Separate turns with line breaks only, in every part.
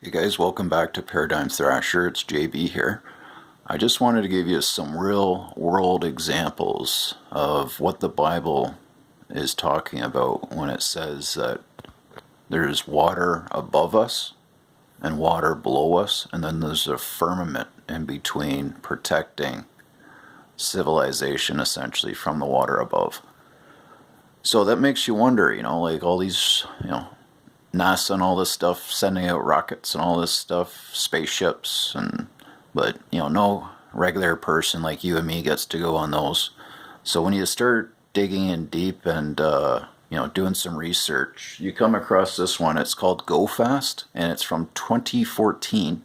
Hey guys, welcome back to Paradigm Thrasher. It's JB here. I just wanted to give you some real world examples of what the Bible is talking about when it says that there's water above us and water below us, and then there's a firmament in between protecting civilization essentially from the water above. So that makes you wonder, like all these, NASA and all this stuff sending out rockets and all this stuff, spaceships, but no regular person like you and me gets to go on those. So when you start digging in deep and doing some research, you come across this one. It's called GoFast, and it's from 2014.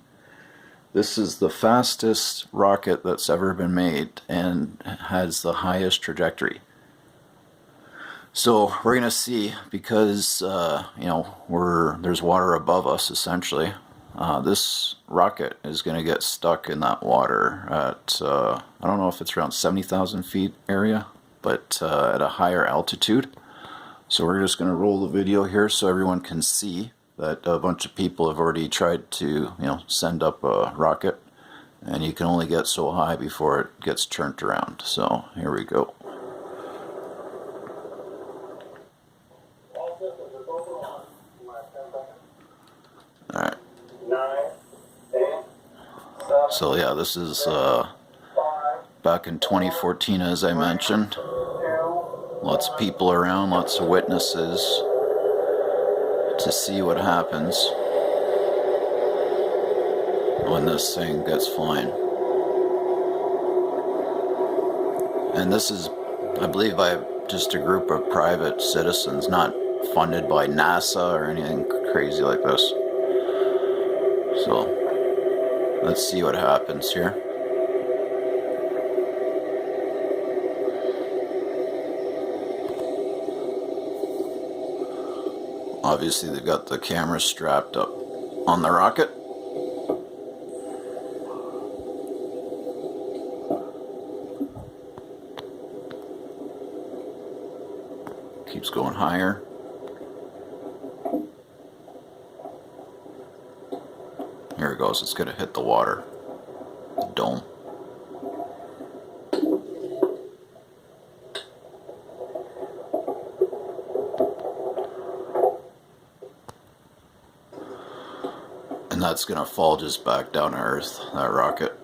This is the fastest rocket that's ever been made and has the highest trajectory. So we're gonna see, because there's water above us essentially. This rocket is gonna get stuck in that water at I don't know if it's around 70,000 feet area, but at a higher altitude. So we're just gonna roll the video here so everyone can see that a bunch of people have already tried to send up a rocket, and you can only get so high before it gets turned around. So here we go. Alright. So yeah, this is back in 2014, as I mentioned. Lots of people around, lots of witnesses to see what happens when this thing gets flying. And this is, I believe, by just a group of private citizens, not funded by NASA or anything crazy like this. So let's see what happens here. Obviously they've got the camera strapped up on the rocket. Keeps going higher. Here it goes. It's going to hit the water, the dome. And that's going to fall just back down to Earth, that rocket.